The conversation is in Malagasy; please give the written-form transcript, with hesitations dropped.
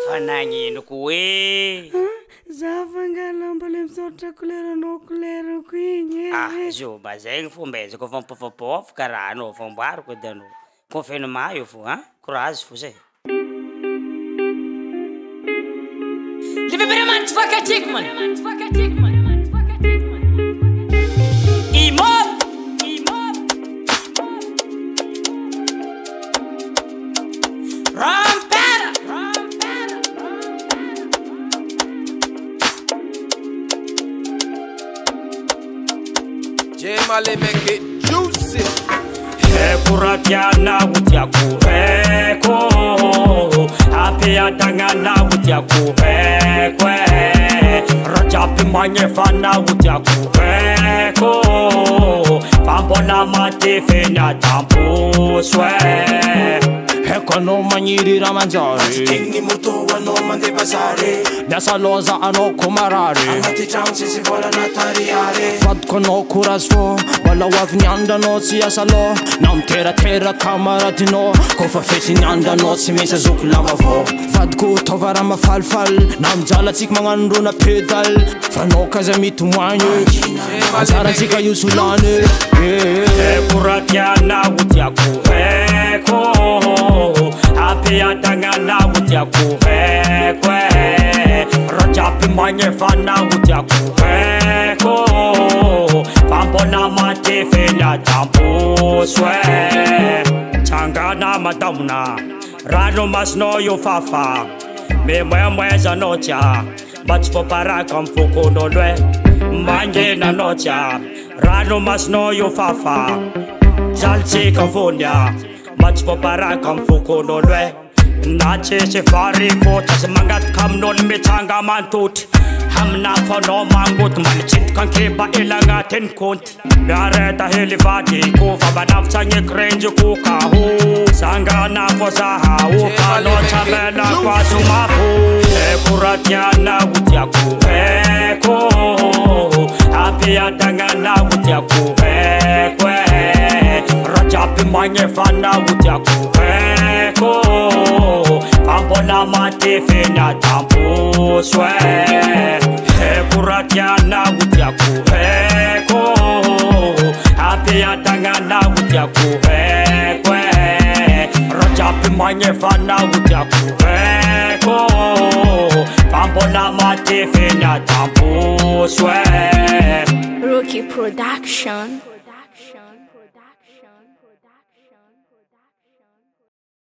Fananino koe. Zavangalamba le misoratra koleranao kolerako igny. Zo bazegny fomba ezako fampofapofoka raha anao famboariko edy anao. Confinement io fo, courage fo zay. Leave it man, fuck a tick man. J-Mali make it juicy. Kuratiana utiaku heko apia dangana utiaku hekwe rajapi manyefana utiaku heko pambona matefena tampuswe heko no manyiri ramanjari Tigni mutu no mande bazare Nasa loza ano kumarari Amati chance si vola natariare Fad kono kurasfo Wala wavni anda no si asalo Nam tera kamaratino Kofa feti nyanda no si mesa zuk lama vo Fad ko tovara ma falfal Nam jala tik mangandro na pedal Fano kaza mitu mwanye Azara tika yusulane Kuratiana utiaku heko apia dangana utiaku hekwe rajapi manyefana utiaku heko pambona matefena tampuswe changana madamuna rano masno yo fafa me mweza nocha bachfo paraka mfuko nolwe manje na nocha rano masno yo fafa jalche kafonya bachfo paraka mfuko nolwe nache sefari kota semangat kamnon mechanga mantut hamna fono mangut manchit kankeba ilanga ten kont nareta helifati kufa banafsa nyekrenju kukahu sangana fosaha ukalo chamela kwa sumafu kuratiana utiaku heko apia dangana utiaku hekwe rajapi manyefana utiaku heko pambona matefena tampuswe kuratiana utiaku heko apia dangana utiaku hekwe rajapi manyefana utiaku heko pambona matefena tampuswe Rookie Production.